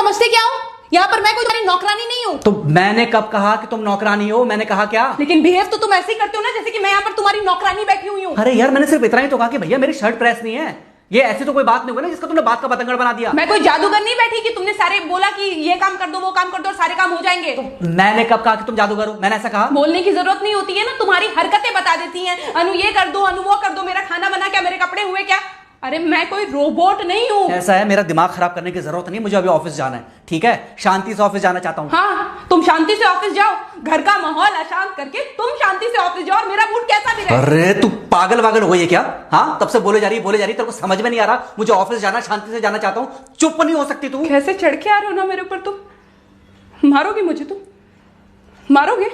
समझते क्या हो? यहाँ पर मैं कोई तुम्हारी नौकरानी नहीं हूँ। तो मैंने कब कहा कि तुम नौकरानी हो? मैंने कहा क्या? लेकिन बिहेव तो तुम ऐसे ही करते हो ना जैसे कि मैं यहाँ पर तुम्हारी नौकरानी बैठी हुई हूँ। अरे यार, मैंने सिर्फ इतना ही तो कहा कि भैया मेरी शर्ट प्रेस नहीं है। ये ऐसी तो कोई बात नहीं हुई ना जिसका तुमने बात का बतंगड़ बना दिया। मैं कोई जादूगर नहीं बैठी कि तुमने सारे बोला कि ये काम कर दो वो काम कर दो और सारे काम हो जाएंगे। मैंने कब कहा कि तुम जादूगर हो? मैंने ऐसा कहा? बोलने की जरूरत नहीं होती है ना, तुम्हारी हरकतें बता देती हैं। अनु ये कर दो, अनु वो कर दो, मेरा खाना बना क्या, मेरे कपड़े हुए क्या। अरे मैं कोई रोबोट नहीं हूँ। ऐसा है, मेरा दिमाग खराब करने की जरूरत नहीं, मुझे अभी ऑफिस जाना है। ठीक है, शांति से ऑफिस जाना चाहता हूँ। हाँ, तुम शांति से ऑफिस जाओ, घर का माहौल अशांत करके तुम शांति से ऑफिस जाओ और मेरा मूड कैसा भी रहे। अरे तू पागल वागल हो गई है क्या? हाँ, तब से बोले जा रही तेरे को समझ में नहीं आ रहा? मुझे ऑफिस जाना, शांति से जाना चाहता हूँ। चुप नहीं हो सकती तू? कैसे चढ़ के आ रहे हो ना मेरे ऊपर तुम। मारोगे मुझे? तुम मारोगे?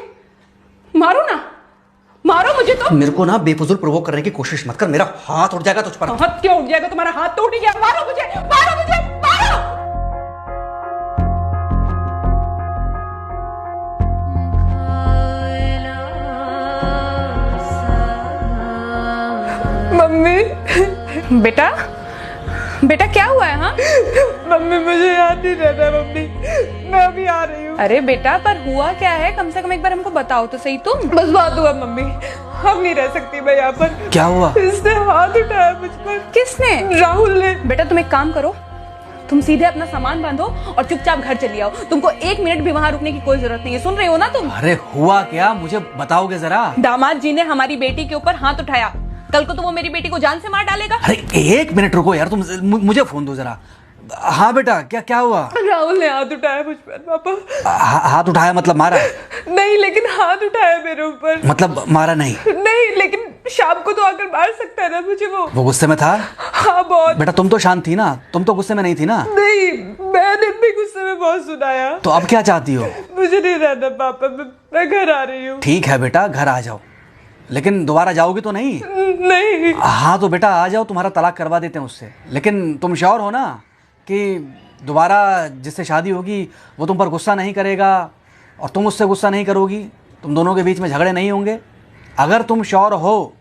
मारो ना, मारो मुझे। तो मेरे को ना बेफजूल प्रोवोक करने की कोशिश मत कर, मेरा हाथ उठ जाएगा तुझ पर। हाथ क्यों उठ जाएगा? तुम्हारा हाथ तो उठ गया। मारो मुझे, मारो मुझे, मारो। मम्मी। बेटा, बेटा क्या हुआ है? हाँ मम्मी मुझे याद नहीं रहता मम्मी, मैं अभी आ रही हूँ। अरे बेटा, पर हुआ क्या है? कम से कम एक बार हमको बताओ तो सही। तुम बस बात हुआ मम्मी, हम नहीं रह सकती मैं यहाँ पर। क्या हुआ? इसने हाथ उठाया मुझ पर। किसने? राहुल ने। बेटा तुम एक काम करो, तुम सीधे अपना सामान बांधो और चुपचाप घर चली आओ। तुमको एक मिनट भी वहां रुकने की कोई जरूरत नहीं है। सुन रहे हो ना तुम? अरे हुआ क्या, मुझे बताओगे जरा? दामाद जी ने हमारी बेटी के ऊपर हाथ उठाया। कल को तो वो मेरी बेटी को जान से मार डालेगा। अरे एक मिनट रुको यार, तुम मुझे फोन दो जरा। हाँ बेटा, क्या हुआ? राहुल ने हाथ उठाया मुझ पर पापा। हाथ उठाया मतलब मारा? नहीं, लेकिन हाथ उठाया मेरे ऊपर। मतलब मारा नहीं? नहीं, लेकिन शाम को तो आकर मार सकता है ना मुझे वो गुस्से में था? हाँ बहुत। बेटा तुम तो शांत थी ना, तुम तो गुस्से में नहीं थी ना? नहीं, मैंने भी गुस्से में बहुत सुनाया। तो अब क्या चाहती हो? मुझे नहीं रहना पापा, मैं घर आ रही हूँ। ठीक है बेटा, घर आ जाओ, लेकिन दोबारा जाओगी तो नहीं? नहीं। हाँ तो बेटा आ जाओ, तुम्हारा तलाक करवा देते हैं उससे। लेकिन तुम श्योर हो ना कि दोबारा जिससे शादी होगी वो तुम पर गुस्सा नहीं करेगा और तुम उससे गुस्सा नहीं करोगी? तुम दोनों के बीच में झगड़े नहीं होंगे? अगर तुम श्योर हो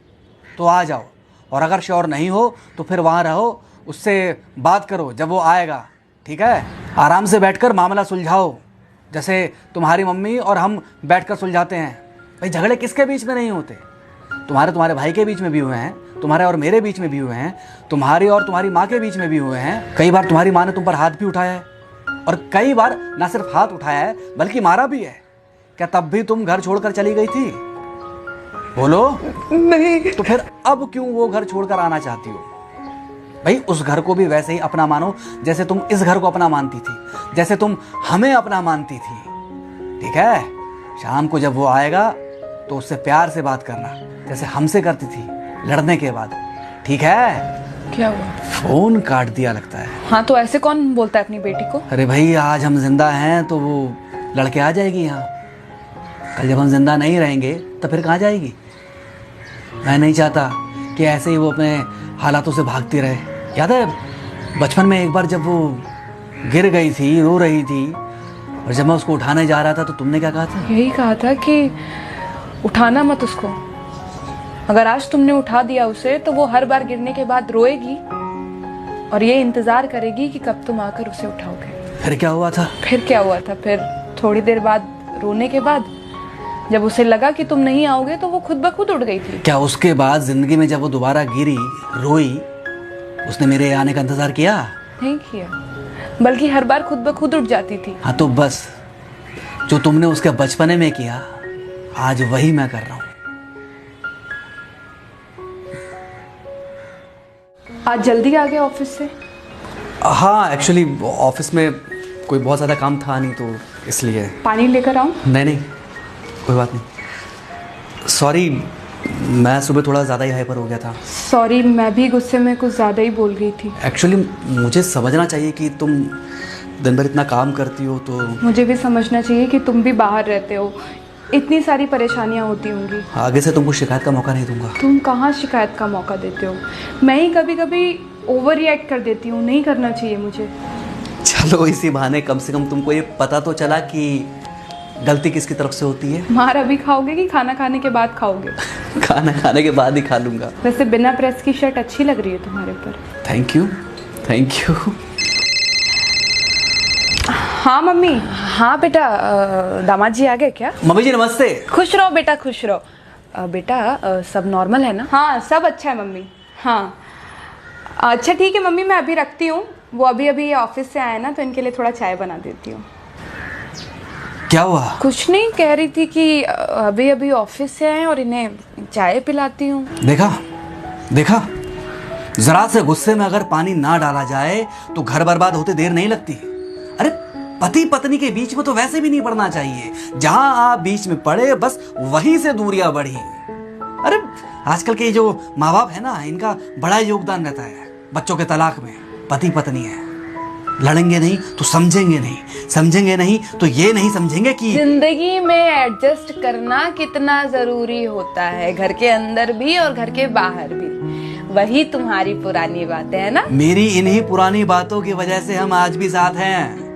तो आ जाओ, और अगर श्योर नहीं हो तो फिर वहाँ रहो, उससे बात करो जब वो आएगा। ठीक है, आराम से बैठकर मामला सुलझाओ, जैसे तुम्हारी मम्मी और हम बैठकर सुलझाते हैं। भाई झगड़े किसके बीच में नहीं होते? तुम्हारे भाई के बीच में भी हुए हैं, तुम्हारे और मेरे बीच में भी हुए हैं, तुम्हारी और तुम्हारी माँ के बीच में भी हुए हैं। कई बार तुम्हारी माँ ने तुम पर हाथ भी उठाया है, और कई बार ना सिर्फ हाथ उठाया है बल्कि मारा भी है। क्या तब भी तुम घर छोड़कर चली गई थी? बोलो। नहीं। तो फिर अब क्यों वो घर छोड़कर आना चाहती हो? भाई उस घर को भी वैसे ही अपना मानो जैसे तुम इस घर को अपना मानती थी, जैसे तुम हमें अपना मानती थी। ठीक है, शाम को जब वो आएगा तो उससे प्यार से बात करना, जैसे हमसे करती थी लड़ने के बाद। ठीक है? क्या हुआ? फोन काट दिया लगता है। हाँ तो ऐसे कौन बोलता है अपनी बेटी को? अरे भाई आज हम जिंदा हैं तो वो लड़के आ जाएगी यहाँ, कल जब हम जिंदा नहीं रहेंगे तो फिर कहाँ जाएगी? मैं नहीं चाहता कि ऐसे ही वो अपने हालातों से भागती रहे। याद है बचपन में एक बार जब वो गिर गई थी, रो रही थी, और जब मैं उसको उठाने जा रहा था तो तुमने क्या कहा था? यही कहा था कि उठाना मत उसको। अगर आज तुमने उठा दिया उसे तो वो हर बार गिरने के बाद रोएगी और ये इंतजार करेगी कि कब तुम आकर उसे उठाओगे। फिर क्या हुआ था? फिर क्या हुआ था? फिर थोड़ी देर बाद रोने के बाद जब उसे लगा कि तुम नहीं आओगे तो वो खुद ब खुद उड़ गई थी। क्या उसके बाद जिंदगी में जब वो दोबारा गिरी, रोई, उसने मेरे आने का इंतजार किया? नहीं किया, बल्कि हर बार खुद ब खुद उठ जाती थी। हाँ तो बस जो तुमने उसके बचपने में किया आज वही मैं कर रहा हूँ। आज जल्दी आ गए ऑफिस से? हाँ एक्चुअली ऑफिस में कोई बहुत ज़्यादा काम था नहीं तो इसलिए। पानी लेकर आऊं? नहीं कोई बात नहीं, सॉरी मैं सुबह थोड़ा ज़्यादा ही हाइपर हो गया था। सॉरी, मैं भी गुस्से में कुछ ज़्यादा ही बोल गई थी। एक्चुअली मुझे समझना चाहिए कि तुम दिन भर इतना काम करती हो तो मुझे भी समझना चाहिए कि तुम भी बाहर रहते हो, इतनी सारी परेशानियां होती होंगी। आगे से तुमको शिकायत का मौका नहीं दूंगा। तुम कहाँ शिकायत का मौका देते हो? मैं ही कभी कभी ओवर रिएक्ट कर देती हूँ, नहीं करना चाहिए मुझे। चलो इसी बहाने कम से कम तुमको ये पता तो चला कि गलती किसकी तरफ से होती है। मार अभी खाओगे कि खाना खाने के बाद खाओगे? खाना खाने के बाद ही खा लूंगा। वैसे बिना प्रेस की शर्ट अच्छी लग रही है तुम्हारे पर। Thank you. हाँ मम्मी। हाँ बेटा, दामाद जी आ गए क्या? मम्मी जी नमस्ते। खुश रहो बेटा, खुश रहो। बेटा सब नॉर्मल है ना? हाँ सब अच्छा है मम्मी। हाँ अच्छा ठीक है मम्मी, मैं अभी रखती हूँ। वो अभी अभी ऑफिस से आए ना, तो इनके लिए थोड़ा चाय बना देती हूँ। क्या हुआ? कुछ नहीं, कह रही थी कि अभी अभी ऑफिस से आए और इन्हें चाय पिलाती हूँ। देखा देखा, जरा से गुस्से में अगर पानी ना डाला जाए तो घर बर्बाद होते देर नहीं लगती। अरे पति पत्नी के बीच में तो वैसे भी नहीं पड़ना चाहिए। जहां आप बीच में पड़े बस वहीं से दूरियां बढ़ी। अरे आजकल के जो माँ बाप है ना, इनका बड़ा योगदान रहता है बच्चों के तलाक में। पति पत्नी है, लड़ेंगे नहीं तो समझेंगे नहीं, समझेंगे नहीं तो ये नहीं समझेंगे कि जिंदगी में एडजस्ट करना कितना जरूरी होता है, घर के अंदर भी और घर के बाहर भी। वही तुम्हारी पुरानी बातें है ना। मेरी इन्हीं पुरानी बातों की वजह से हम आज भी साथ हैं।